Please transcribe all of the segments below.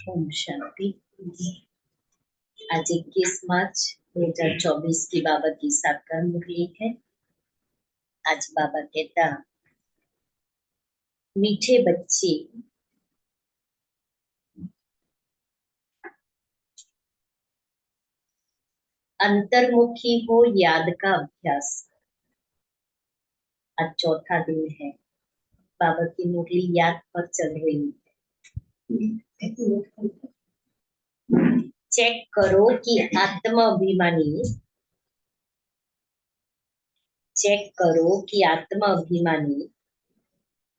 ओम शांति। आज 21 मार्च 2024 की बाबा की साकार मुरली है। आज बाबा कहता, मीठे बच्चे अंतर्मुखी हो याद का अभ्यास। आज चौथा दिन है। बाबा की मुरली याद पर चल रही है। चेक करो कि आत्मा अभिमानी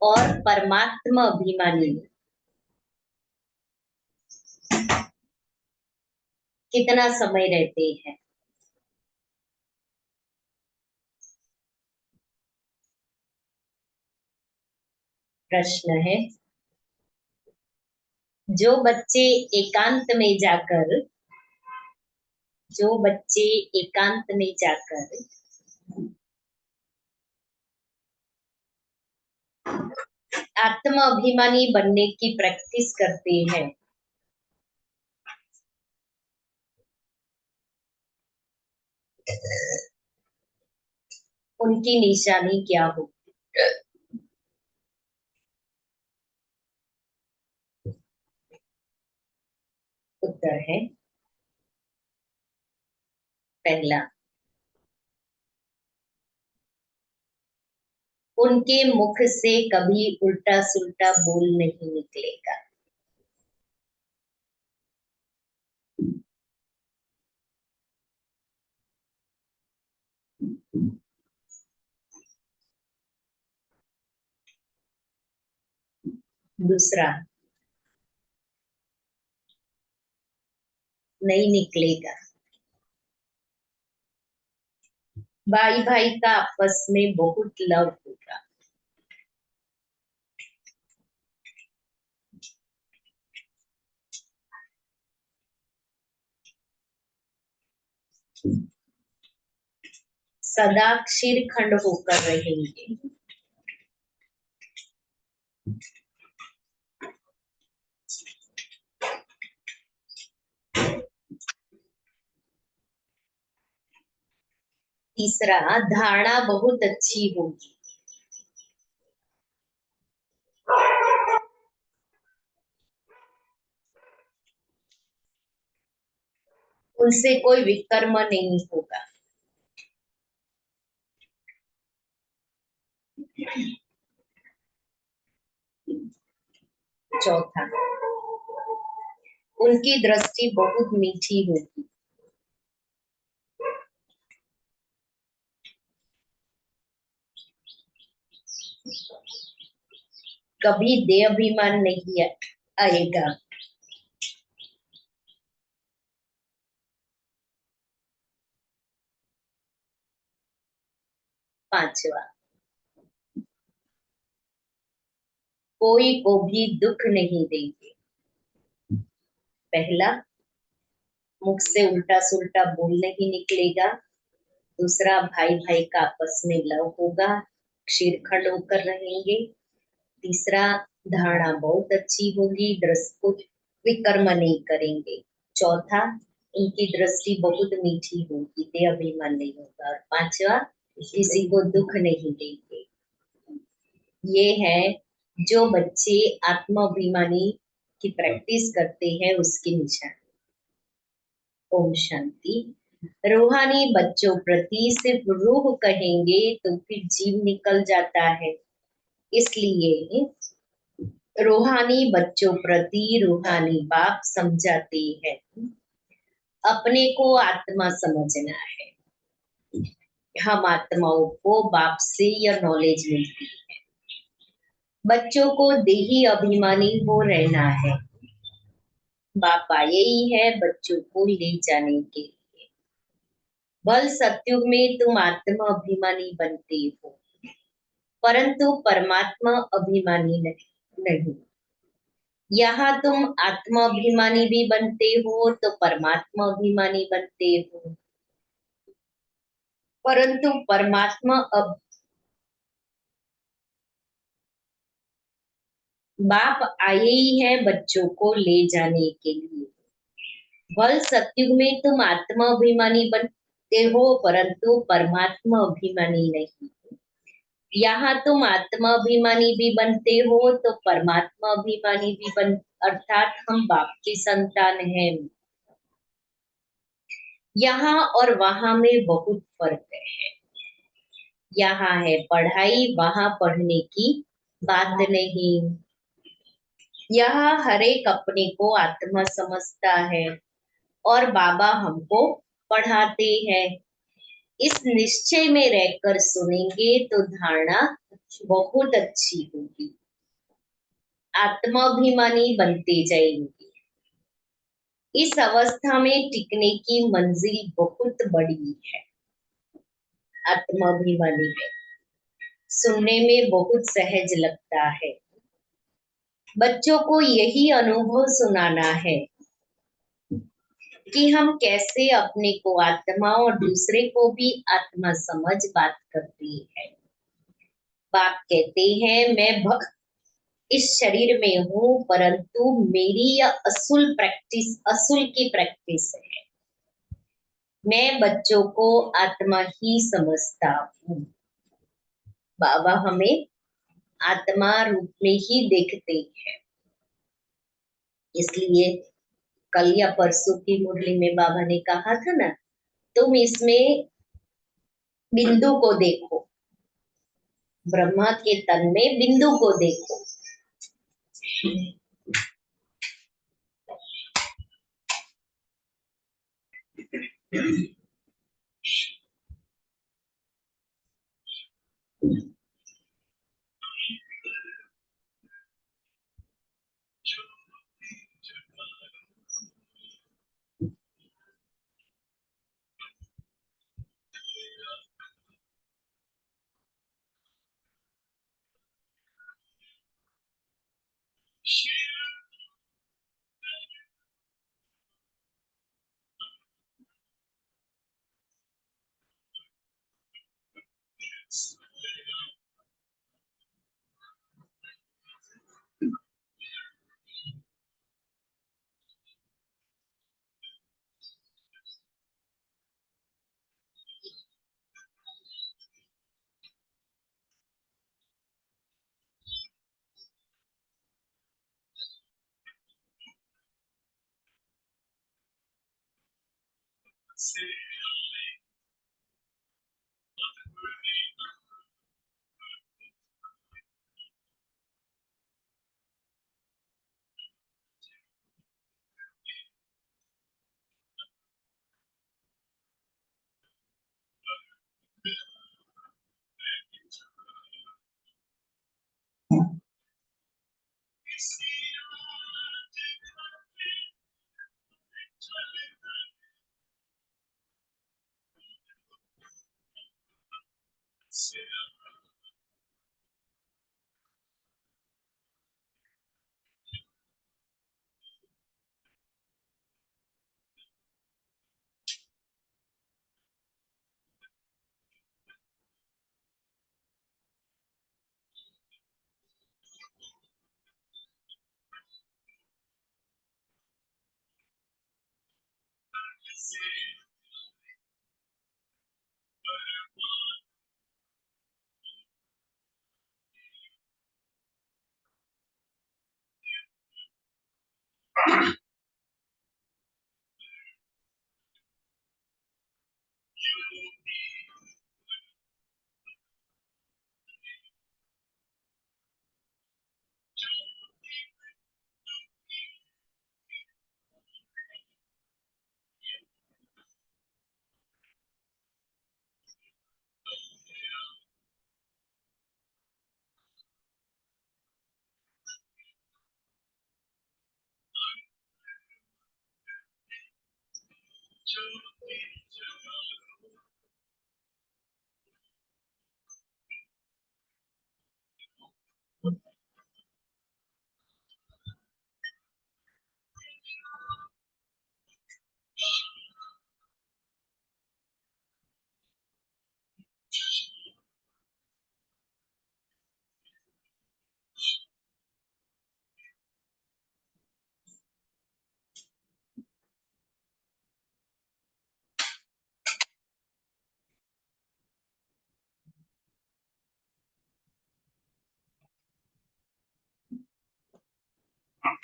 और परमात्मा अभिमानी कितना समय रहते हैं। प्रश्न है, जो बच्चे एकांत में जाकर आत्मा अभिमानी बनने की प्रैक्टिस करते हैं, उनकी निशानी क्या होगी? उत्तर है पहला, उनके मुख से कभी उल्टा सुल्टा बोल नहीं निकलेगा। दूसरा, नहीं निकलेगा। भाई भाई का आपस में बहुत लव होगा। सदा क्षीरखंड होकर रहेंगे। तीसरा, धारणा बहुत अच्छी होगी। उनसे कोई विकर्म नहीं होगा। चौथा, उनकी दृष्टि बहुत मीठी होगी। कभी देह अभिमान नहीं आएगा। पांचवा, कोई को भी दुख नहीं देंगे। पहला, मुख से उल्टा सुल्टा बोल नहीं निकलेगा। दूसरा, भाई भाई का आपस में लव होगा, क्षीरखंड होकर रहेंगे। तीसरा, धारणा बहुत अच्छी होगी, दृष्टि को विकर्म नहीं करेंगे। चौथा, इनकी दृष्टि बहुत मीठी होगी, देह अभिमान नहीं होगा। और पांचवा, किसी को दुख नहीं देंगे। ये है जो बच्चे आत्माभिमानी की प्रैक्टिस करते हैं, उसकी निशानी। ओम शांति। रूहानी बच्चों प्रति सिर्फ रूह कहेंगे तो फिर जीव निकल जाता है, इसलिए रूहानी बच्चों प्रति रूहानी बाप समझाते हैं, अपने को आत्मा समझना है। हम आत्माओं को बाप से यह नॉलेज मिलती है। बच्चों को देही अभिमानी हो रहना है। बाप आए ही है बच्चों को ले जाने के लिए। बल सत्युग में तुम आत्मा अभिमानी बनते हो, परंतु परमात्मा अभिमानी नहीं। यहाँ तुम आत्मा अभिमानी भी बनते हो तो परमात्मा अभिमानी बनते हो, परंतु परमात्मा बाप आए ही हैं बच्चों को ले जाने के लिए। भल सतयुग में तुम आत्मा अभिमानी बनते हो, परंतु परमात्मा अभिमानी नहीं। यहाँ तुम आत्मा अभिमानी भी बनते हो तो परमात्मा अभिमानी भी बन, अर्थात हम बाप की संतान हैं। यहाँ और वहां में बहुत फर्क है। यहाँ है पढ़ाई, वहां पढ़ने की बात नहीं। यहाँ हर एक अपने को आत्मा समझता है और बाबा हमको पढ़ाते हैं। इस निश्चय में रहकर सुनेंगे तो धारणा बहुत अच्छी होगी, आत्माभिमानी बनते जाएंगे। इस अवस्था में टिकने की मंजिल बहुत बड़ी है। आत्माभिमानी में सुनने में बहुत सहज लगता है। बच्चों को यही अनुभव सुनाना है कि हम कैसे अपने को आत्मा और दूसरे को भी आत्मा समझ बात करते हैं। बाप कहते हैं मैं इस शरीर में हूँ, परंतु मेरी यह असूल प्रैक्टिस, असूल की प्रैक्टिस है। मैं बच्चों को आत्मा ही समझता हूँ। बाबा हमें आत्मा रूप में ही देखते हैं। इसलिए कल या परसों की मुरली में बाबा ने कहा था ना, तुम इसमें बिंदु को देखो, ब्रह्मा के तन में बिंदु को देखो।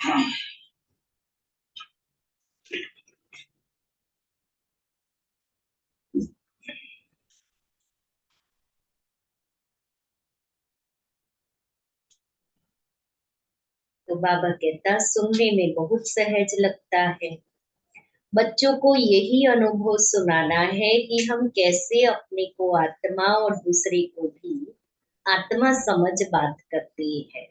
तो बाबा कहता सुनने में बहुत सहज लगता है, बच्चों को यही अनुभव सुनाना है कि हम कैसे अपने को आत्मा और दूसरे को भी आत्मा समझ बात करते हैं।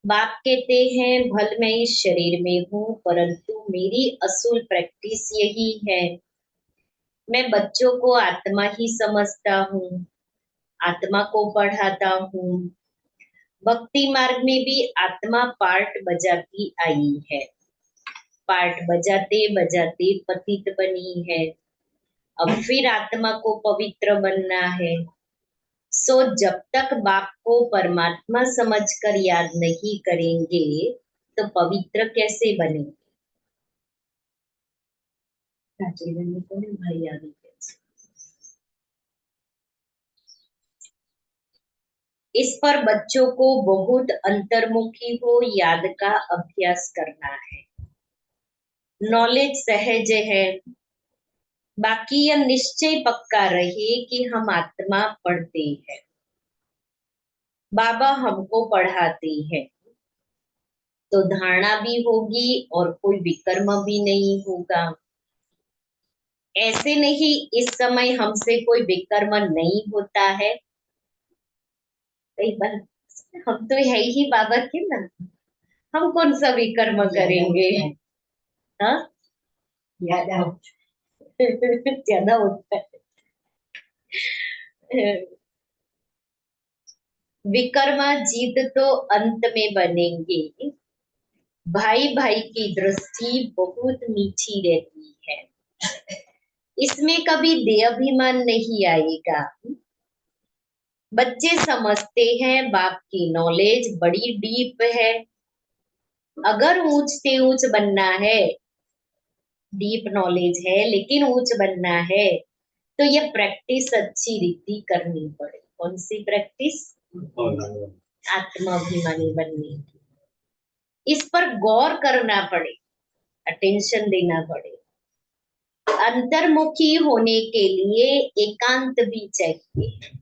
बाप कहते हैं भल मैं इस शरीर में हूँ, परंतु मेरी असूल प्रैक्टिस यही है, मैं बच्चों को आत्मा ही समझता हूँ, आत्मा को पढ़ाता हूँ। भक्ति मार्ग में भी आत्मा पार्ट बजाती आई है, पार्ट बजाते बजाते पतित बनी है, अब फिर आत्मा को पवित्र बनना है। सो जब तक बाप को परमात्मा समझकर याद नहीं करेंगे तो पवित्र कैसे बनेंगे। भाई आगे इस पर बच्चों को बहुत अंतर्मुखी हो याद का अभ्यास करना है। नॉलेज सहज है, बाकी यह निश्चय पक्का रहे कि हम आत्मा पढ़ते हैं, बाबा हमको पढ़ाते हैं, तो धारणा भी होगी और कोई विकर्म भी नहीं होगा। ऐसे नहीं इस समय हमसे कोई विकर्म नहीं होता है, कई बार हम तो है ही बाबा के ना, हम कौन सा विकर्म करेंगे। हाँ ज्यादा होता है। विकर्मा जीत तो अंत में बनेंगे, भाई भाई की दृष्टि बहुत मीठी रहती है, इसमें कभी देहाभिमान नहीं आएगा। बच्चे समझते हैं बाप की नॉलेज बड़ी डीप है, अगर ऊंच से ऊंच बनना है, डीप नॉलेज है लेकिन ऊंच बनना है तो यह प्रैक्टिस अच्छी रीति करनी पड़े। कौन सी प्रैक्टिस? आत्माभिमानी बनने की, इस पर गौर करना पड़े, अटेंशन देना पड़े। अंतर्मुखी होने के लिए एकांत भी चाहिए।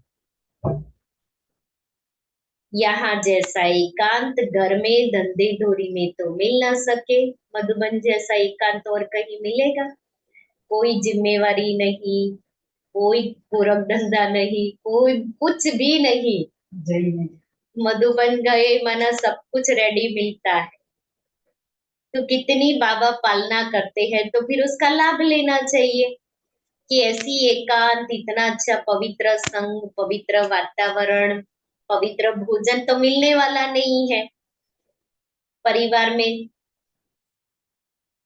यहाँ जैसा एकांत घर में धंधे धोरी में तो मिल ना सके, मधुबन जैसा एकांत और कहीं मिलेगा? कोई जिम्मेवारी नहीं, कोई पूरक धंधा नहीं, कोई कुछ भी नहीं। मधुबन गए माना सब कुछ रेडी मिलता है, तो कितनी बाबा पालना करते हैं, तो फिर उसका लाभ लेना चाहिए कि ऐसी एकांत, इतना अच्छा पवित्र संग, पवित्र वातावरण, पवित्र भोजन तो मिलने वाला नहीं है। परिवार में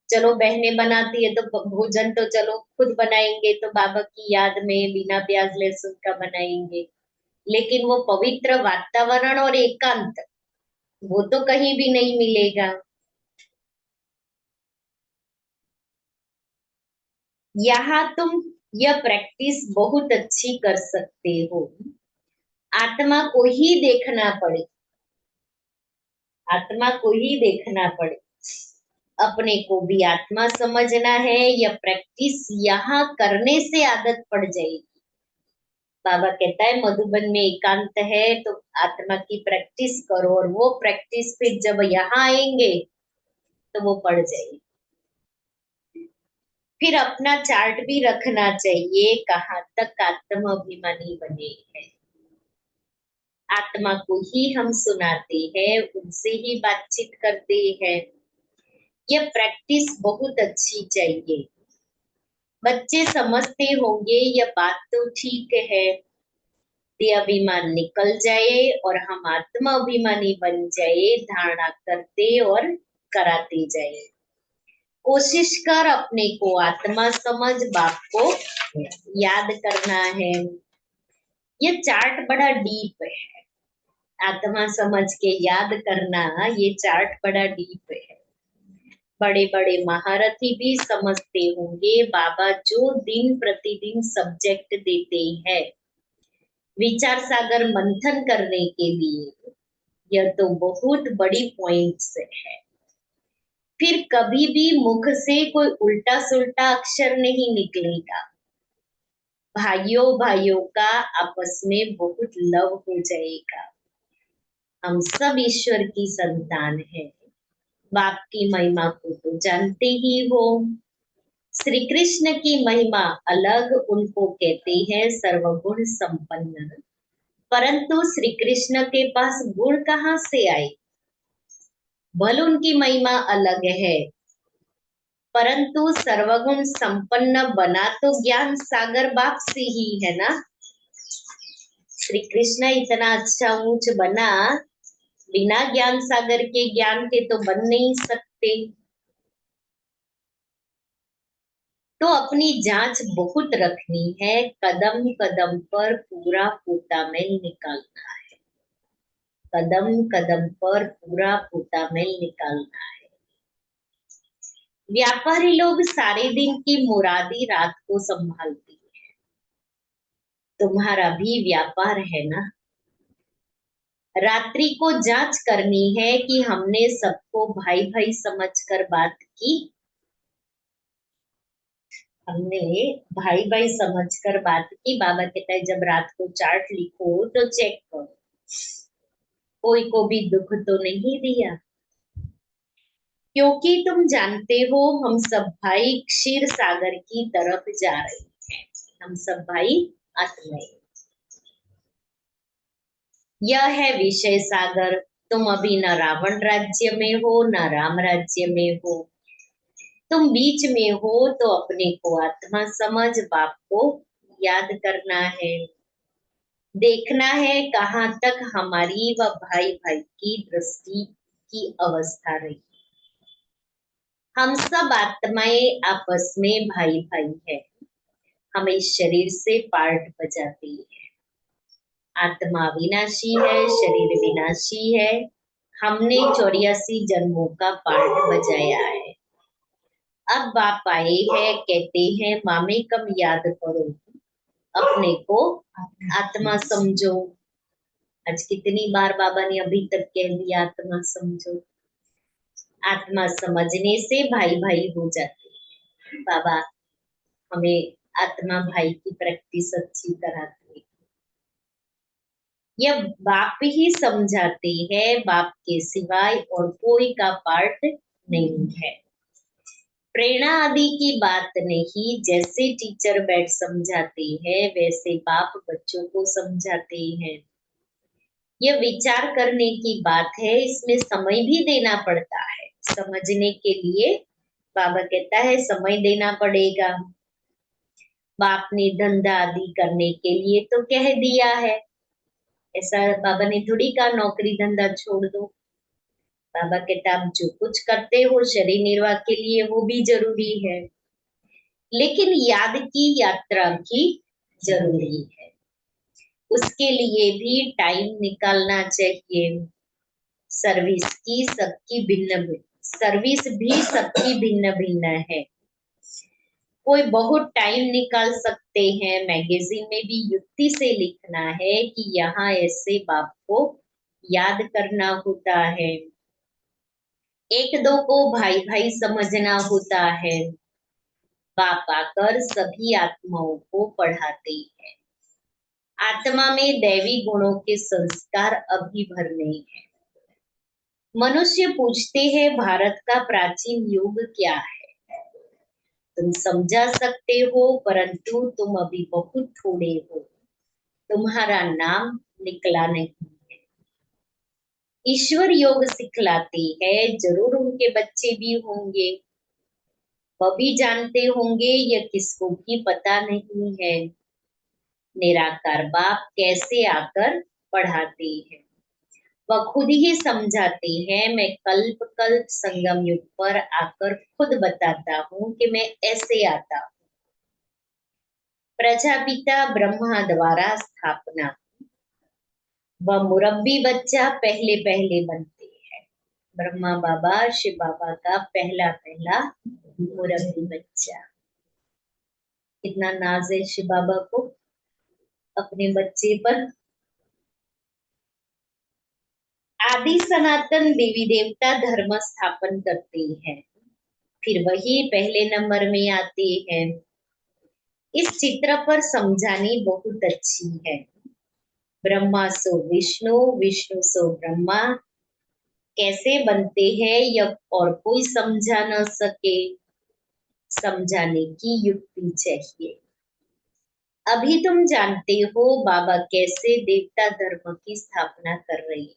चलो बहनें बनाती है तो भोजन तो चलो खुद बनाएंगे, तो बाबा की याद में बिना प्याज लहसुन का बनाएंगे, लेकिन वो पवित्र वातावरण और एकांत वो तो कहीं भी नहीं मिलेगा। यहाँ तुम यह प्रैक्टिस बहुत अच्छी कर सकते हो, आत्मा को ही देखना पड़े, आत्मा को ही देखना पड़े, अपने को भी आत्मा समझना है। यह प्रैक्टिस यहाँ करने से आदत पड़ जाएगी। बाबा कहता है मधुबन में एकांत है तो आत्मा की प्रैक्टिस करो, और वो प्रैक्टिस फिर जब यहाँ आएंगे तो वो पड़ जाएगी। फिर अपना चार्ट भी रखना चाहिए, कहाँ तक आत्म अभिमानी बने हैं। आत्मा को ही हम सुनाते हैं, उनसे ही बातचीत करते हैं। यह प्रैक्टिस बहुत अच्छी चाहिए। बच्चे समझते होंगे यह बात तो ठीक है, अभिमान निकल जाए और हम आत्मा अभिमानी बन जाए, धारणा करते और कराते जाए। कोशिश कर अपने को आत्मा समझ, बाप को याद करना है। ये चार्ट बड़ा डीप है, आत्मा समझ के याद करना, ये चार्ट बड़ा डीप है। बड़े बड़े महारथी भी समझते होंगे, बाबा जो दिन प्रतिदिन सब्जेक्ट देते हैं विचार सागर मंथन करने के लिए, यह तो बहुत बड़ी पॉइंट्स है। फिर कभी भी मुख से कोई उल्टा सुल्टा अक्षर नहीं निकलेगा। भाइयों भाइयों का आपस में बहुत लव हो जाएगा। हम सब ईश्वर की संतान हैं। बाप की महिमा को तो जानते ही हो। श्री कृष्ण की महिमा अलग, उनको कहते हैं सर्वगुण संपन्न। परंतु श्री कृष्ण के पास गुण कहाँ से आए? भले उनकी महिमा अलग है, परंतु सर्वगुण संपन्न बना तो ज्ञान सागर बाप से ही है ना। श्री कृष्ण इतना अच्छा ऊंच बना, बिना ज्ञान सागर के ज्ञान के तो बन नहीं सकते। तो अपनी जांच बहुत रखनी है, कदम कदम पर पूरा पोतामेल निकालना है। कदम कदम पर पूरा पोतामेल निकालना है। व्यापारी लोग सारे दिन की मुरादी रात को संभालती है। तुम्हारा भी व्यापार है ना। रात्रि को जांच करनी है कि हमने सबको भाई भाई समझकर बात की। हमने भाई भाई समझकर बात की। बाबा कहता है जब रात को चार्ट लिखो तो चेक करो, कोई को भी दुख तो नहीं दिया। क्योंकि तुम जानते हो हम सब भाई क्षीर सागर की तरफ जा रहे हैं। हम सब भाई आत्माएं। यह है विषय सागर। तुम अभी न रावण राज्य में हो न राम राज्य में हो, तुम बीच में हो। तो अपने को आत्मा समझ बाप को याद करना है। देखना है कहाँ तक हमारी व भाई भाई की दृष्टि की अवस्था रही। हम सब आत्माएं आपस में भाई भाई है। हम इस शरीर से पार्ट बजाते हैं। आत्मा विनाशी है, शरीर विनाशी है। हमने 84 जन्मों का पार्ट बजाया है। अब बाप आए हैं, कहते हैं मामे कम याद करो, अपने को आत्मा समझो। आज कितनी बार बाबा ने अभी तक कह दिया आत्मा समझो। आत्मा समझने से भाई भाई हो जाते हैं। बाबा हमें आत्मा भाई की प्रैक्टिस अच्छी कराते। यह बाप ही समझाते हैं, बाप के सिवाय और कोई का पार्ट नहीं है। प्रेरणा आदि की बात नहीं, जैसे टीचर बैठ समझाते हैं वैसे बाप बच्चों को समझाते हैं। यह विचार करने की बात है, इसमें समय भी देना पड़ता है समझने के लिए। बाबा कहता है समय देना पड़ेगा। बाप ने धंधा आदि करने के लिए तो कह दिया है। ऐसा बाबा ने थोड़ी कहा नौकरी धंधा छोड़ दो। बाबा कहता आप जो कुछ करते हो शरीर निर्वाह के लिए वो भी जरूरी है, लेकिन याद की यात्रा भी जरूरी है। उसके लिए भी टाइम निकालना चाहिए। सर्विस की सबकी भिन्न भिन्न, सर्विस भी सबकी भिन्न भिन्न है। कोई बहुत टाइम निकाल सकते हैं, मैगजीन में भी युक्ति से लिखना है कि यहाँ ऐसे बाप को याद करना होता है। एक दो को भाई भाई समझना होता है। बाप आकर सभी आत्माओं को पढ़ाते हैं। आत्मा में दैवी गुणों के संस्कार अभी भरने हैं। मनुष्य पूछते हैं भारत का प्राचीन युग क्या है। तुम समझा सकते हो, परंतु तुम अभी बहुत थोड़े हो। तुम्हारा नाम निकला नहीं है। ईश्वर योग सिखलाते हैं, जरूर उनके बच्चे भी होंगे। वह भी जानते होंगे, यह किसको भी पता नहीं है। निराकार बाप कैसे आकर पढ़ाते हैं। वह खुद ही समझाते हैं। मैं कल्प कल्प संगम युग पर आकर खुद बताता हूँ कि मैं ऐसे आता हूँ। प्रजापिता ब्रह्मा द्वारा स्थापना। वह मुरब्बी बच्चा पहले पहले बनते हैं। ब्रह्मा बाबा शिव बाबा का पहला पहला मुरब्बी बच्चा। कितना नाज है शिव बाबा को अपने बच्चे पर। आदि सनातन देवी देवता धर्म स्थापन करते हैं। फिर वही पहले नंबर में आते हैं। इस चित्र पर समझानी बहुत अच्छी है। ब्रह्मा सो विष्णु, विष्णु सो ब्रह्मा कैसे बनते हैं यह और कोई समझा न सके। समझाने की युक्ति चाहिए। अभी तुम जानते हो बाबा कैसे देवता धर्म की स्थापना कर रही है,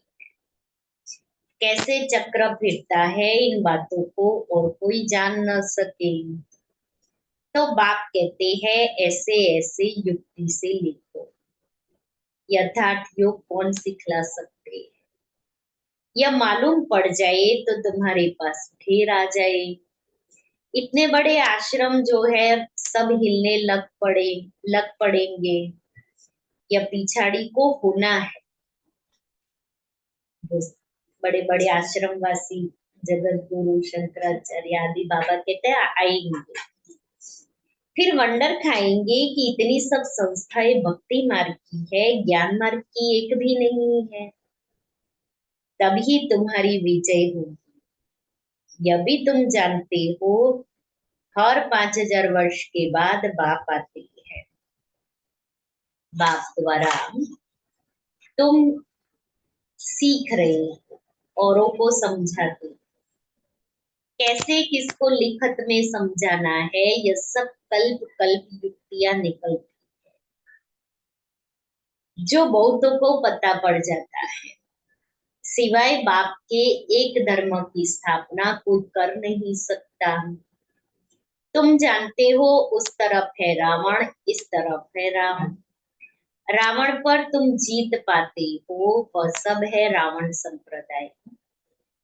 कैसे चक्र फिरता है, इन बातों को और कोई जान न सके। तो बाप कहते हैं ऐसे ऐसे युक्ति से लिखो। यथार्थ योग कौन सिखला सकते हैं? यह मालूम पड़ जाए तो तुम्हारे पास ढेर आ जाए। इतने बड़े आश्रम जो है सब हिलने लग पड़ेंगे। या पिछाड़ी को होना है। बड़े बड़े आश्रम वासी जगत गुरु शंकराचार्य आदि बाबा कहते हैं आएंगे। फिर वंडर खाएंगे कि इतनी सब संस्थाएं भक्ति मार्ग की है, ज्ञान मार्ग की एक भी नहीं है। तभी तुम्हारी विजय होगी। यह भी तुम जानते हो हर 5000 वर्ष के बाद बाप आते हैं। बाप द्वारा तुम सीख रहे हो, औरों को समझाते हो। कैसे किसको लिखत में समझाना है, यह सब कल्प कल्प युक्तियां निकलती जो बहुतों को पता पड़ जाता है। सिवाय बाप के एक धर्म की स्थापना कोई कर नहीं सकता। तुम जानते हो उस तरफ है रावण, इस तरफ है राम। रावण पर तुम जीत पाते हो, वह सब है रावण संप्रदाय।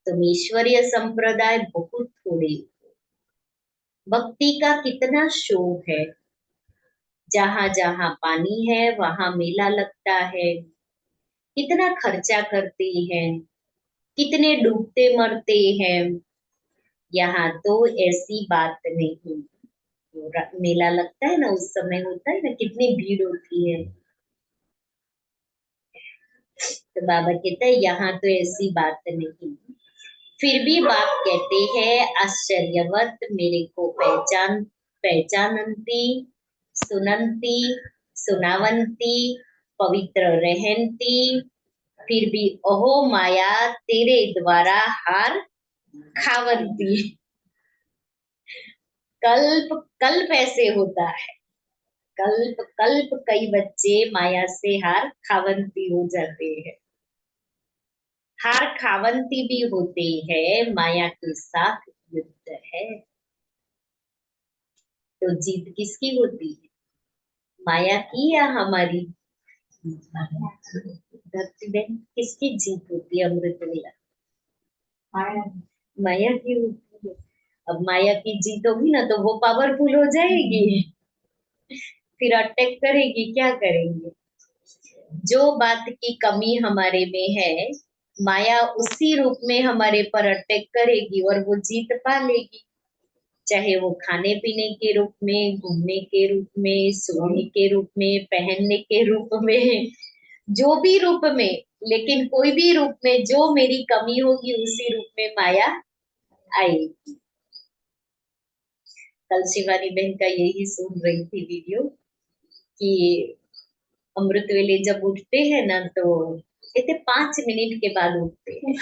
तुम ईश्वरीय संप्रदाय बहुत थोड़े हो। भक्ति का कितना शोभ है। जहां जहां पानी है वहां मेला लगता है। कितना खर्चा करते हैं, कितने डूबते मरते हैं। यहाँ तो ऐसी बात नहीं। मेला लगता है ना, उस समय होता है ना, कितनी भीड़ होती है। तो बाबा कहते हैं यहाँ तो ऐसी बात नहीं। फिर भी बाप कहते हैं आश्चर्यवत मेरे को पहचानती, सुनंती, सुनावंती, पवित्र रहंती। फिर भी ओहो माया तेरे द्वारा हार खावंती। कल्प कल्प ऐसे होता है। कल्प कल्प कई बच्चे माया से हार खावंती हो जाते हैं। हार खावंती भी होते हैं, माया के साथ युद्ध है। तो जीत किसकी होती है, माया की या हमारी? धरती बहन किसकी जीत होती है अमृत वेला? माया की होती है। अब माया की जीत होगी ना तो वो पावरफुल हो जाएगी, फिर अटैक करेगी, क्या करेंगे? जो बात की कमी हमारे में है, माया उसी रूप में हमारे पर अटैक करेगी और वो जीत पा लेगी। चाहे वो खाने पीने के रूप में, घूमने के रूप में, सोने के रूप में, पहनने के रूप में, जो भी रूप में, लेकिन कोई भी रूप में जो मेरी कमी होगी उसी रूप में माया आएगी। कल शिवानी बहन का यही सुन रही थी वीडियो कि अमृत वेले जब उठते हैं ना तो कहते 5 मिनट के बाद उठते हैं।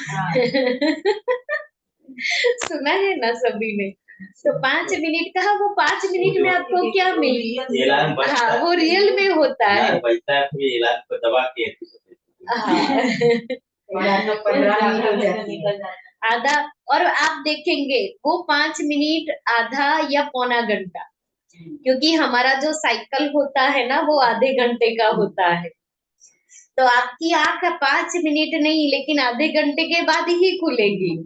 सुना है ना सभी ने? तो 5 मिनट कहा, वो 5 मिनट में आपको क्या मिली? हाँ वो रियल में होता है। आधा, और आप देखेंगे वो 5 मिनट आधा या पौना घंटा, क्योंकि हमारा जो साइकिल होता है ना वो आधे घंटे का होता है। तो आपकी आंख 5 मिनट नहीं लेकिन आधे घंटे के बाद ही खुलेगी।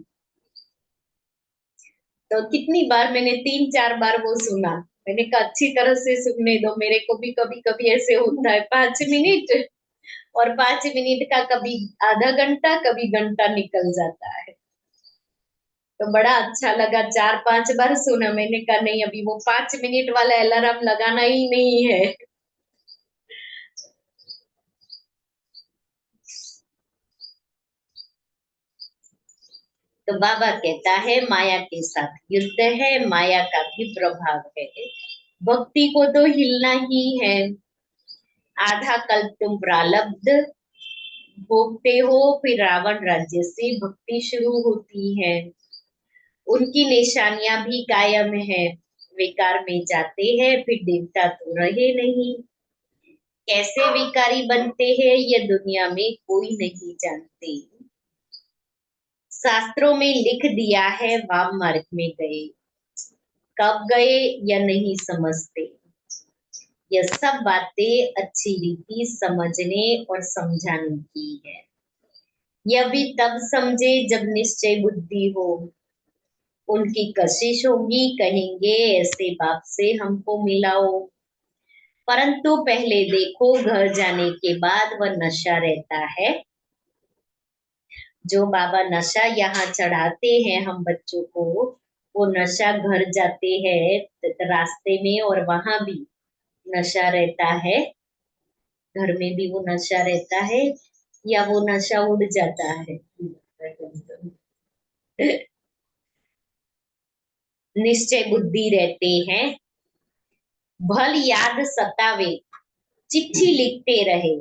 तो कितनी बार मैंने 3-4 बार वो सुना। मैंने कहा अच्छी तरह से सुनने दो, मेरे को भी कभी कभी ऐसे होता है 5 मिनट, और 5 मिनट का कभी आधा घंटा, कभी घंटा निकल जाता है। तो बड़ा अच्छा लगा, 4-5 बार सुना। मैंने कहा नहीं, अभी वो 5 मिनट वाला अलार्म लगाना ही नहीं है। तो बाबा कहता है माया के साथ युद्ध है, माया का भी प्रभाव है, भक्ति को तो हिलना ही है। आधा कल्प तुम प्रारब्ध भोगते हो, फिर रावण राज्य से भक्ति शुरू होती है। उनकी निशानियां भी कायम है, विकार में जाते हैं फिर देवता तो रहे नहीं। कैसे विकारी बनते हैं ये दुनिया में कोई नहीं जानते। शास्त्रों में लिख दिया है वाम मार्ग में गए, कब गए यह नहीं समझते। यह सब बातें अच्छी रीति समझने और समझाने की है। यह भी तब समझे जब निश्चय बुद्धि हो। उनकी कशिश होगी, कहेंगे ऐसे बाप से हमको मिलाओ। परंतु पहले देखो घर जाने के बाद वह नशा रहता है। जो बाबा नशा यहाँ चढ़ाते हैं हम बच्चों को, वो नशा घर जाते हैं रास्ते में और वहां भी नशा रहता है। घर में भी वो नशा रहता है या वो नशा उड़ जाता है। निश्चय बुद्धि रहते हैं, भल याद सतावे चिट्ठी लिखते रहे।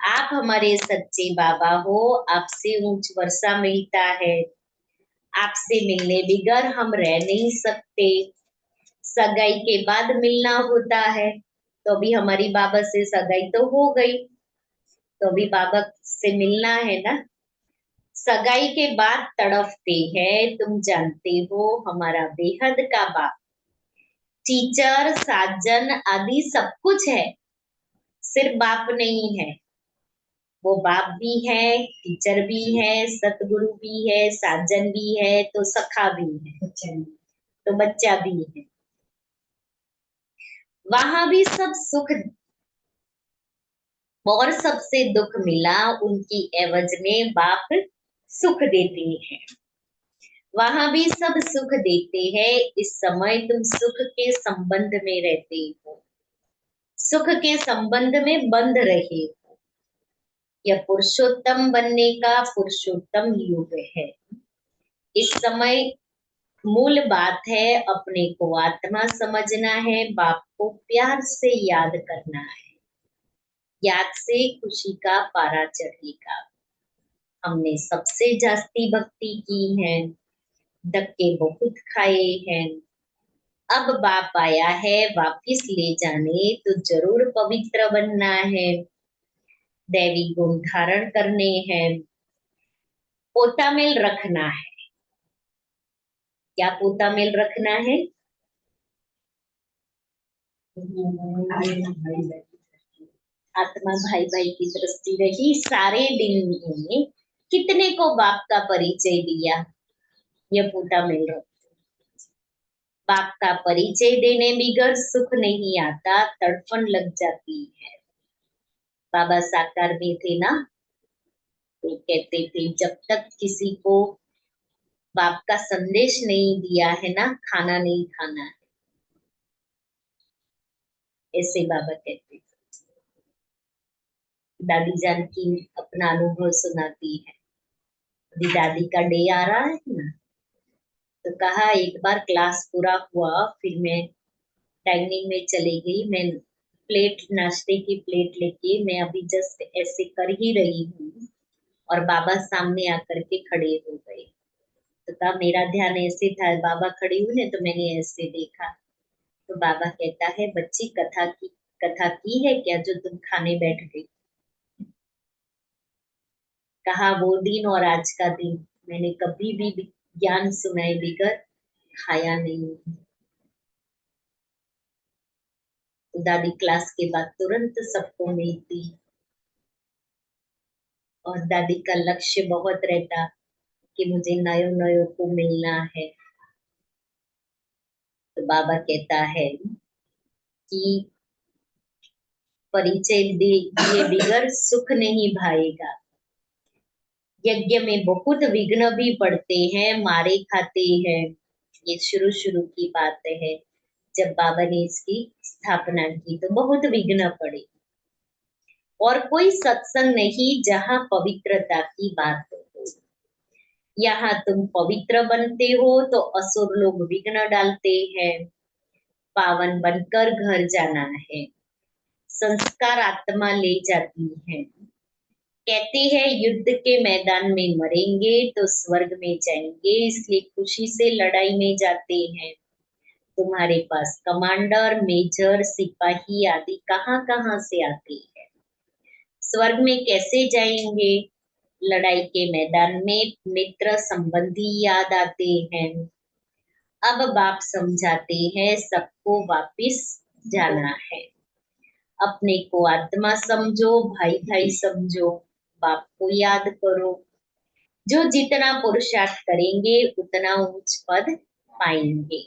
आप हमारे सच्चे बाबा हो, आपसे ऊंच वर्षा मिलता है। आपसे मिलने बिगर हम रह नहीं सकते। सगाई के बाद मिलना होता है, तो अभी हमारी बाबा से सगाई तो हो गई, तो अभी बाबा से मिलना है ना। सगाई के बाद तड़पते हैं, तुम जानते हो हमारा बेहद का बाप। टीचर साजन आदि सब कुछ है, सिर्फ बाप नहीं है। वो बाप भी है, टीचर भी है, सतगुरु भी है, साजन भी है, तो सखा भी है, तो बच्चा भी है। वहां भी सब सुख और सबसे दुख मिला, उनकी एवज में बाप सुख देते हैं। वहां भी सब सुख देते हैं। इस समय तुम सुख के संबंध में रहते हो, सुख के संबंध में बंध रहे हो। यह पुरुषोत्तम बनने का पुरुषोत्तम युग है। इस समय मूल बात है अपने को आत्मा समझना है, बाप को प्यार से याद करना है। याद से खुशी का पारा चढ़ेगा। हमने सबसे जास्ती भक्ति की है, धक्के बहुत खाए हैं। अब बाप आया है वापिस ले जाने, तो जरूर पवित्र बनना है, दैवी गुण धारण करने हैं, पोता मेल रखना है। क्या पोता मेल रखना है? आत्मा भाई भाई की दृष्टि रही। सारे दिन में कितने को बाप का परिचय दिया, यह पोता मेल रखो। बाप का परिचय देने बिगर सुख नहीं आता, तड़पन लग जाती है। बाबा साकार में थे ना, तो कहते थे जब तक किसी को बाप का संदेश नहीं दिया है ना, खाना नहीं खाना है, ऐसे बाबा कहते थे। दादी जान की अपना अनुभव सुनाती है। अभी दादी का डे आ रहा है ना, तो कहा एक बार क्लास पूरा हुआ, फिर मैं डाइनिंग में चली गई। मैं प्लेट, नाश्ते की प्लेट लेके मैं अभी जस्ट ऐसे कर ही रही हूँ और बाबा सामने आकर के खड़े हो गए। तो कहा मेरा ध्यान ऐसे था, बाबा खड़े हुए तो मैंने ऐसे देखा। तो बाबा कहता है बच्ची कथा की है क्या जो तुम खाने बैठ गई? कहा वो दिन और आज का दिन मैंने कभी भी ज्ञान सुनाए बिगर खाया नहीं। तो दादी क्लास के बाद तुरंत सबको मिलती और दादी का लक्ष्य बहुत रहता कि मुझे नयो नयो को मिलना है। तो बाबा कहता है कि परिचय दिए बिगर सुख नहीं भाएगा। यज्ञ में बहुत विघ्न भी पड़ते हैं, मारे खाते हैं। ये शुरू शुरू की बात है, जब बाबा ने इसकी स्थापना की तो बहुत विघ्न पड़े। और कोई सत्संग नहीं जहाँ पवित्रता की बात हो। यहाँ तुम पवित्र बनते हो तो असुर लोग विघ्न डालते हैं। पावन बनकर घर जाना है। संस्कार आत्मा ले जाती है। कहते हैं युद्ध के मैदान में मरेंगे तो स्वर्ग में जाएंगे, इसलिए खुशी से लड़ाई में जाते हैं। तुम्हारे पास कमांडर, मेजर, सिपाही आदि कहाँ कहाँ से आते हैं। स्वर्ग में कैसे जाएंगे। लड़ाई के मैदान में मित्र संबंधी याद आते हैं। अब बाप समझाते हैं सबको वापिस जाना है। अपने को आत्मा समझो, भाई भाई समझो, बाप को याद करो। जो जितना पुरुषार्थ करेंगे उतना उच्च पद पाएंगे।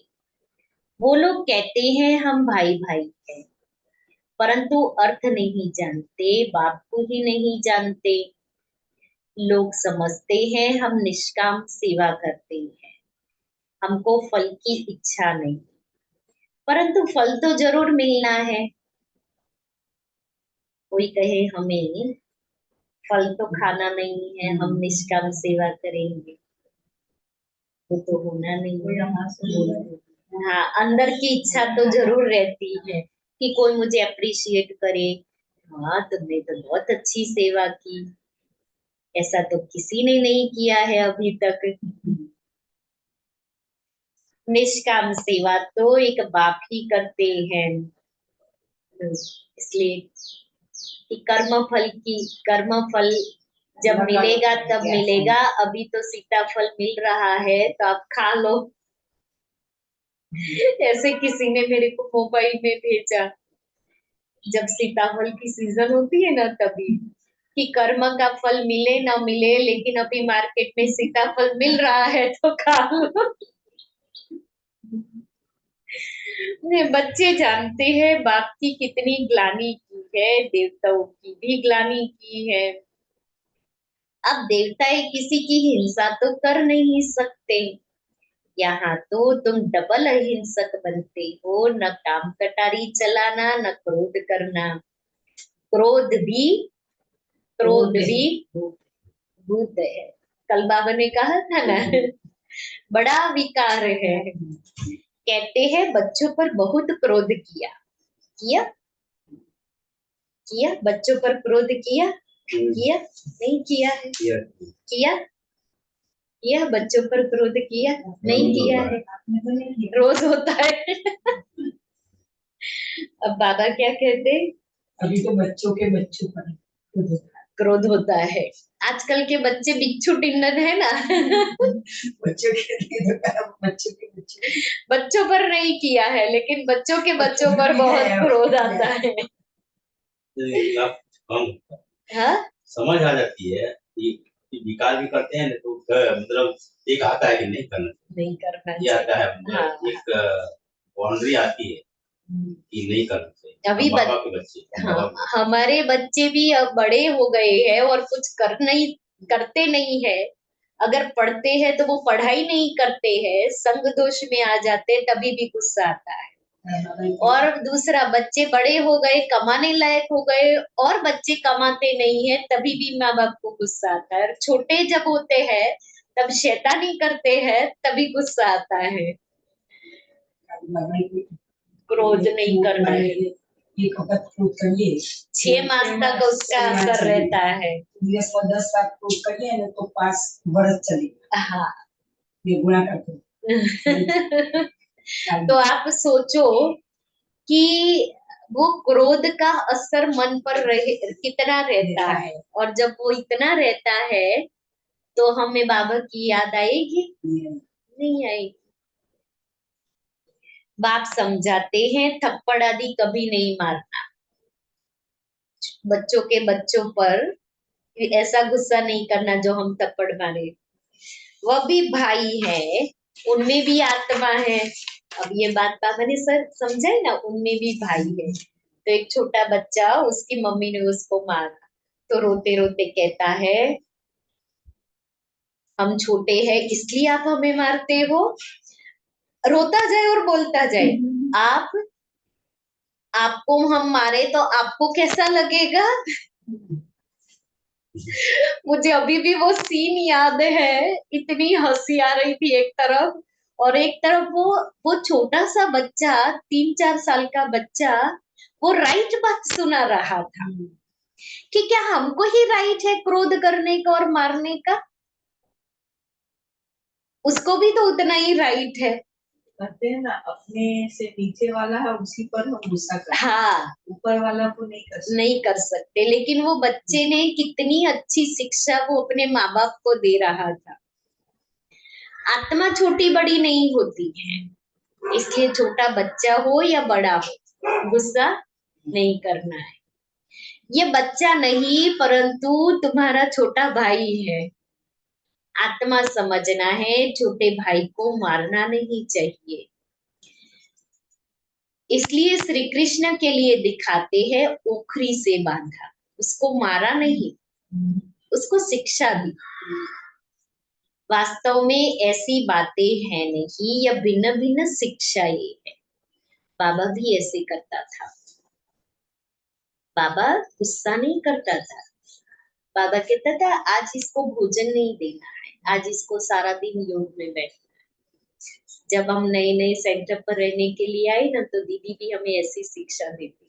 वो लोग कहते हैं हम भाई भाई हैं, परंतु अर्थ नहीं जानते, बाप को ही नहीं जानते। लोग समझते हैं हम निष्काम सेवा करते हैं, हमको फल की इच्छा नहीं, परंतु फल तो जरूर मिलना है। कोई कहे हमें फल तो खाना नहीं है, हम निष्काम सेवा करेंगे, वो तो होना नहीं है। हाँ, अंदर की इच्छा तो जरूर रहती है कि कोई मुझे अप्रिशिएट करे। हाँ, तुमने तो बहुत अच्छी सेवा की, ऐसा तो किसी ने नहीं किया है अभी तक। निष्काम सेवा तो एक बाप ही करते हैं। इसलिए कि कर्म फल जब मिलेगा तब मिलेगा। अभी तो सीताफल मिल रहा है तो आप खा लो। ऐसे किसी ने मेरे को मोबाइल में भेजा, जब सीताफल की सीजन होती है ना तभी, कि कर्म का फल मिले ना मिले लेकिन अभी मार्केट में सीताफल मिल रहा है तो खा लो। बच्चे जानते हैं बाप की कितनी ग्लानि की है, देवताओं की भी ग्लानि की है। अब देवता किसी की हिंसा तो कर नहीं सकते। यहाँ तो तुम डबल अहिंसक बनते हो, न काम कटारी चलाना न क्रोध करना। क्रोध भी भूत है। कल बाबा ने कहा था ना, बड़ा विकार है। कहते हैं बच्चों पर बहुत क्रोध किया। किया किया बच्चों पर क्रोध किया किया नहीं किया है। किया किया बच्चों पर क्रोध किया नहीं किया है। रोज होता है। अब बाबा क्या कहते, अभी तो बच्चों पर क्रोध होता है। आजकल के बच्चे बिच्छू टिंडन है ना। बच्चों पर नहीं किया है लेकिन बच्चों के बच्चों पर बहुत क्रोध आता है। हाँ, समझ आ जाती है कि विकार भी करते हैं तो मतलब एक आता है कि नहीं करना ये आता है। हाँ, एक बाउंड्री आती है कि नहीं करना चाहिए। अभी हाँ, हमारे बच्चे भी अब बड़े हो गए हैं और कुछ करते नहीं है। अगर पढ़ते हैं तो वो पढ़ाई नहीं करते हैं, संग दोष में आ जाते, तभी भी गुस्सा आता है। और दूसरा, बच्चे बड़े हो गए, कमाने लायक हो गए और बच्चे कमाते नहीं है, तभी भी माँ बाप को गुस्सा आता है। और छोटे जब होते हैं तब शैतानी करते हैं, तभी गुस्सा आता है। क्रोध नहीं करना है। एक वक्त क्रोध करिए, 6 मास तक उसका असर रहता है। 10 साल क्रोध करिए ना तो 5 बरस चलेगा। हाँ, ये गुना करते। तो आप सोचो कि वो क्रोध का असर मन पर कितना रहता है, और जब वो इतना रहता है तो हमें बाबा की याद आएगी? नहीं आएगी। बाप समझाते हैं थप्पड़ आदि कभी नहीं मारना। बच्चों के बच्चों पर ऐसा गुस्सा नहीं करना जो हम थप्पड़ मारे। वह भी भाई है, उनमें भी आत्मा है। अब ये बात पापा ने सर समझाई ना, उनमें भी भाई है। तो एक छोटा बच्चा, उसकी मम्मी ने उसको मारा तो रोते रोते कहता है हम छोटे हैं इसलिए आप हमें मारते हो। रोता जाए और बोलता जाए, आपको हम मारे तो आपको कैसा लगेगा। मुझे अभी भी वो सीन याद है, इतनी हंसी आ रही थी एक तरफ, और एक तरफ वो छोटा सा बच्चा, 3-4 साल का बच्चा, वो राइट बात सुना रहा था कि क्या हमको ही राइट है क्रोध करने का और मारने का, उसको भी तो उतना ही राइट है। कहते हैं ना, अपने से नीचे वाला है उसी पर हम गुस्सा करते हैं, हाँ, ऊपर वाला को नहीं कर सकते। लेकिन वो बच्चे ने कितनी अच्छी शिक्षा वो अपने माँ बाप को दे रहा था। आत्मा छोटी बड़ी नहीं होती है, इसलिए छोटा बच्चा हो या बड़ा हो, गुस्सा नहीं करना है। ये बच्चा नहीं, परंतु तुम्हारा छोटा भाई है। आत्मा समझना है, छोटे भाई को मारना नहीं चाहिए। इसलिए श्री कृष्ण के लिए दिखाते हैं ओखरी से बांधा, उसको मारा नहीं, उसको शिक्षा दी। वास्तव में ऐसी बातें हैं नहीं, यह भिन्न भिन्न शिक्षाएं है। बाबा भी ऐसे करता था। बाबा गुस्सा नहीं करता था। बाबा कहता था आज इसको भोजन नहीं देना है, आज इसको सारा दिन योग में बैठना है। जब हम नए नए सेंटर पर रहने के लिए आए ना, तो दीदी भी हमें ऐसी शिक्षा देती,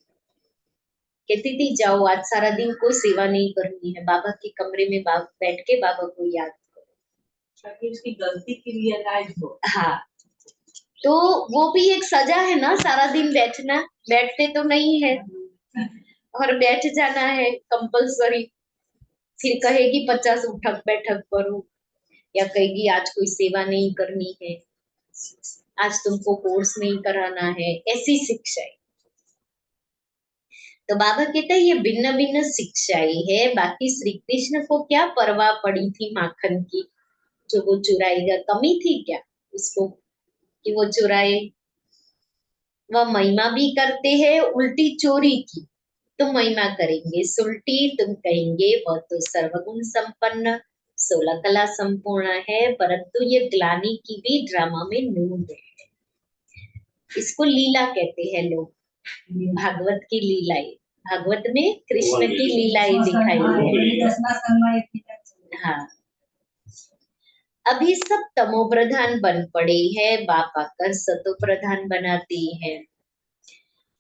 कहती थी जाओ आज सारा दिन कोई सेवा नहीं करनी है, बाबा के कमरे में बैठ के बाबा को याद करो, ताकि उसकी गलती की रियलाइज हो। हाँ, तो वो भी एक सजा है ना, सारा दिन बैठना, बैठते तो नहीं है और बैठ जाना है कंपल्सरी। फिर कहेगी 50 उठक बैठक करो, या कहेगी आज कोई सेवा नहीं करनी है, आज तुमको कोर्स नहीं कराना है, ऐसी शिक्षाएं। तो बाबा कहते हैं ये भिन्न भिन्न शिक्षाएं है। बाकी श्री कृष्ण को क्या परवाह पड़ी थी माखन की, जो वो चुराएगा, कमी थी क्या उसको कि वो चुराए। वह महिमा भी करते हैं उल्टी चोरी की, तुम महिमा करेंगे, सुलटी तुम कहेंगे वह तो सर्वगुण संपन्न 16 कला संपूर्ण है, परंतु ये ग्लानि की भी ड्रामा में नूंद है। इसको लीला कहते हैं लोग, भागवत की लीलाएं, भागवत में कृष्ण की लीलाएं दिखाई है। हाँ, अभी सब तमो प्रधान बन पड़े हैं, बाप आकर सतो प्रधान बनाते हैं।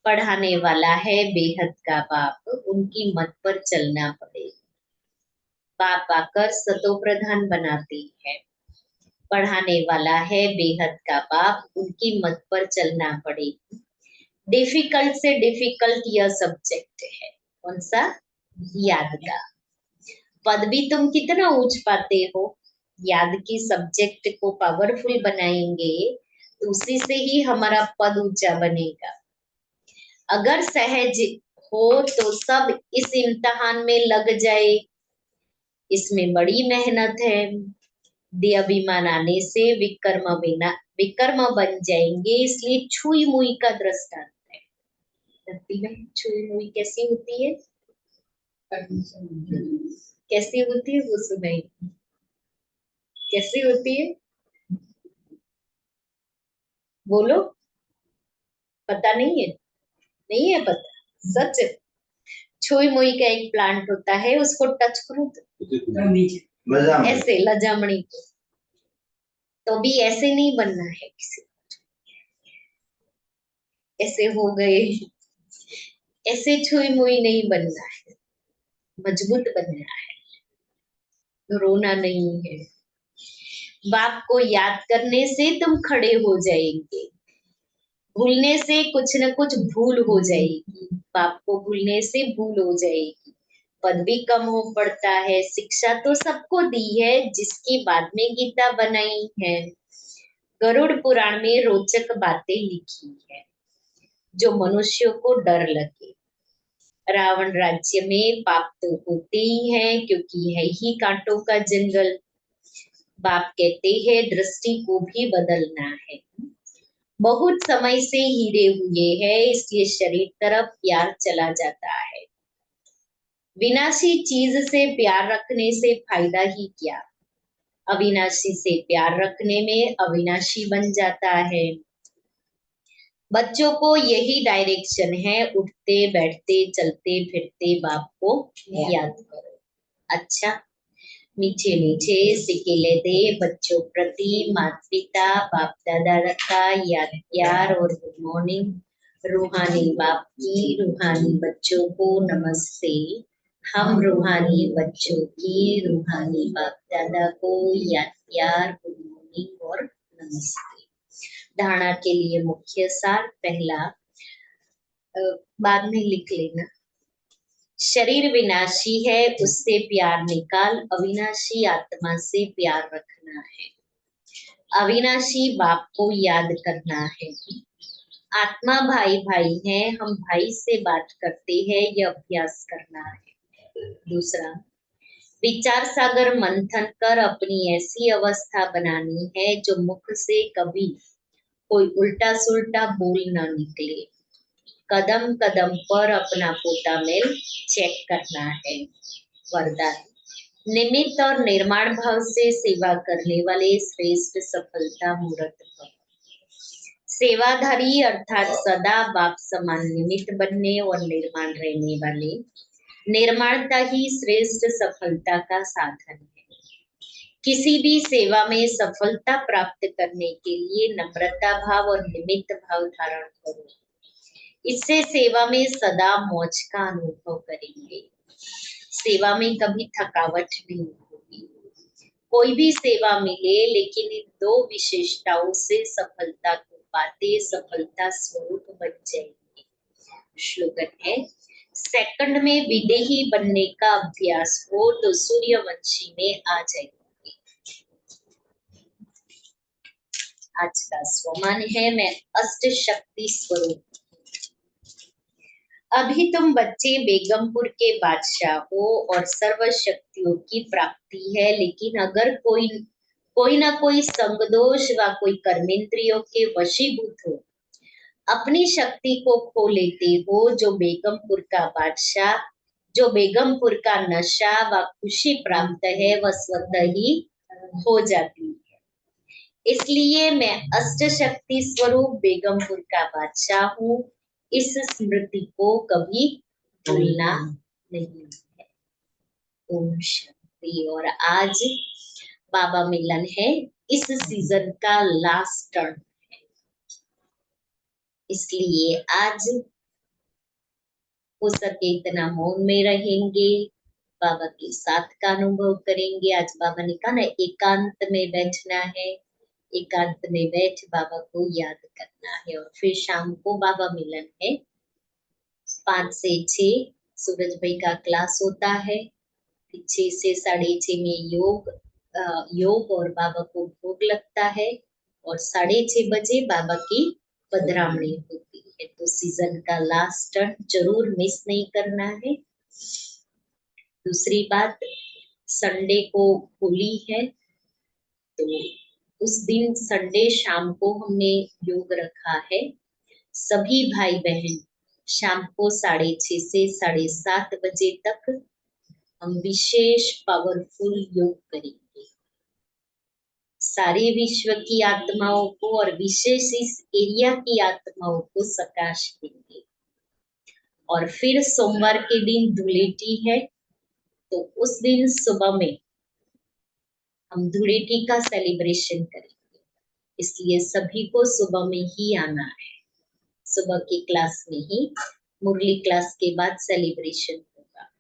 पढ़ाने वाला है बेहद का बाप, उनकी मत पर चलना पड़े। बाप आकर सतो प्रधान बनाते हैं। पढ़ाने वाला है बेहद का बाप, उनकी मत पर चलना पड़े। डिफिकल्ट से डिफिकल्ट यह सब्जेक्ट है, कौन सा? याद का। पद भी तुम कितना ऊंच पाते हो, याद की सब्जेक्ट को पावरफुल बनाएंगे तो उसी से ही हमारा पद ऊंचा बनेगा। अगर सहज हो तो सब इस इम्तिहान में लग जाए, इसमें बड़ी मेहनत है। दे अभिमान आने से विकर्म बन जाएंगे, इसलिए छुई मुई का दृष्टांत है। धरती में छुई मुई कैसी होती है, कैसी होती है वो सुनाई, कैसी होती है बोलो, पता नहीं है? नहीं है पता, सच। छुई मुई का एक प्लांट होता है, उसको टच करो तो ऐसे लजामणी को, तो भी ऐसे नहीं बनना है किसी, ऐसे हो गए, ऐसे छुई मुई नहीं बनना है, मजबूत बनना है, रोना नहीं है। बाप को याद करने से तुम खड़े हो जाएंगे, भूलने से कुछ न कुछ भूल हो जाएगी, बाप को भूलने से भूल हो जाएगी, पद भी कम हो पड़ता है। शिक्षा तो सबको दी है, जिसकी बाद में गीता बनाई है। गरुड़ पुराण में रोचक बातें लिखी है, जो मनुष्यों को डर लगे। रावण राज्य में पाप तो होते ही हैं, क्योंकि है ही कांटों का जंगल। बाप कहते हैं दृष्टि को भी बदलना है, बहुत समय से हीरे हुए हैं, इसलिए शरीर तरफ प्यार चला जाता है। विनाशी चीज से प्यार रखने से फायदा ही क्या, अविनाशी से प्यार रखने में अविनाशी बन जाता है। बच्चों को यही डायरेक्शन है, उठते बैठते चलते फिरते बाप को याद करो। अच्छा, मीठे मीठे सिक्के लेते बच्चों प्रति माता पिता बाप दादा का याद प्यार और गुड मॉर्निंग। रूहानी बाप की रूहानी बच्चों को नमस्ते। हम रूहानी बच्चों की रूहानी बाप दादा को याद प्यार गुड मॉर्निंग और नमस्ते। धारणा के लिए मुख्य सार पहला, बाद में लिख लेना। शरीर विनाशी है, उससे प्यार निकाल, अविनाशी आत्मा से प्यार रखना है। अविनाशी बाप को याद करना है। आत्मा भाई भाई है, हम भाई से बात करते हैं, यह अभ्यास करना है। दूसरा, विचार सागर मंथन कर अपनी ऐसी अवस्था बनानी है जो मुख से कभी कोई उल्टा सुल्टा बोल ना निकले। कदम कदम पर अपना पोता मेल चेक करना है। वरदान, निमित्त और निर्माण भाव से सेवा करने वाले श्रेष्ठ सफलता मूर्त भव। सेवाधारी अर्थात सदा बाप समान निमित्त बनने और निर्माण रहने वाले। निर्माणता ही श्रेष्ठ सफलता का साधन है। किसी भी सेवा में सफलता प्राप्त करने के लिए नम्रता भाव और निमित्त भाव धारण करो। इससे सेवा में सदा मौज का अनुभव करेंगे। सेवा में कभी थकावट नहीं होगी। कोई भी सेवा मिले, लेकिन इन दो विशेषताओं से सफलता को पाते सफलता स्वरूप बन जाएंगे। श्लोगन है, सेकंड में विदेही बनने का अभ्यास हो तो सूर्यवंशी में आ जाएंगे। आज का स्वमान है, मैं अष्ट शक्ति स्वरूप। अभी तुम बच्चे बेगमपुर के बादशाह हो और सर्व शक्तियों की प्राप्ति है, लेकिन अगर कोई ना कोई संगदोष व कोई कर्मेंद्रियों के वशीभूत हो, अपनी शक्ति को खो लेते हो। जो बेगमपुर का नशा व खुशी प्राप्त है वह स्वतः ही हो जाती है। इसलिए मैं अष्ट शक्ति स्वरूप बेगमपुर का बादशाह हूँ। इस स्मृति को कभी भूलना नहीं है। ओम शांति। और आज बाबा मिलन है, इस सीजन का लास्ट टर्न है, इसलिए आज हो सके इतना मौन में रहेंगे, बाबा के साथ का अनुभव करेंगे। आज बाबा ने कहा ना, एकांत में बैठना है, एकांत में बैठ बाबा को याद करना है। और फिर शाम को बाबा मिलन है, 5 से 6 सूरज भाई का क्लास होता है। 6 से 6:30 में योग और बाबा को भोग लगता है, और 6:30 बजे बाबा की पधरामणी होती है। तो सीजन का लास्ट टर्न जरूर मिस नहीं करना है। दूसरी बात, संडे को होली है, तो उस दिन संडे शाम को हमने योग रखा है। सभी भाई बहन शाम को 6:30 से 7:30 बजे तक हम विशेष पावरफुल योग करेंगे। सारे विश्व की आत्माओं को और विशेष इस एरिया की आत्माओं को सकाश देंगे। और फिर सोमवार के दिन धुलेटी है, तो उस दिन सुबह में हम धुलेटी का सेलिब्रेशन करेंगे। इसलिए सभी को सुबह में ही आना है। सुबह की क्लास में ही, मुरली क्लास के बाद सेलिब्रेशन होगा।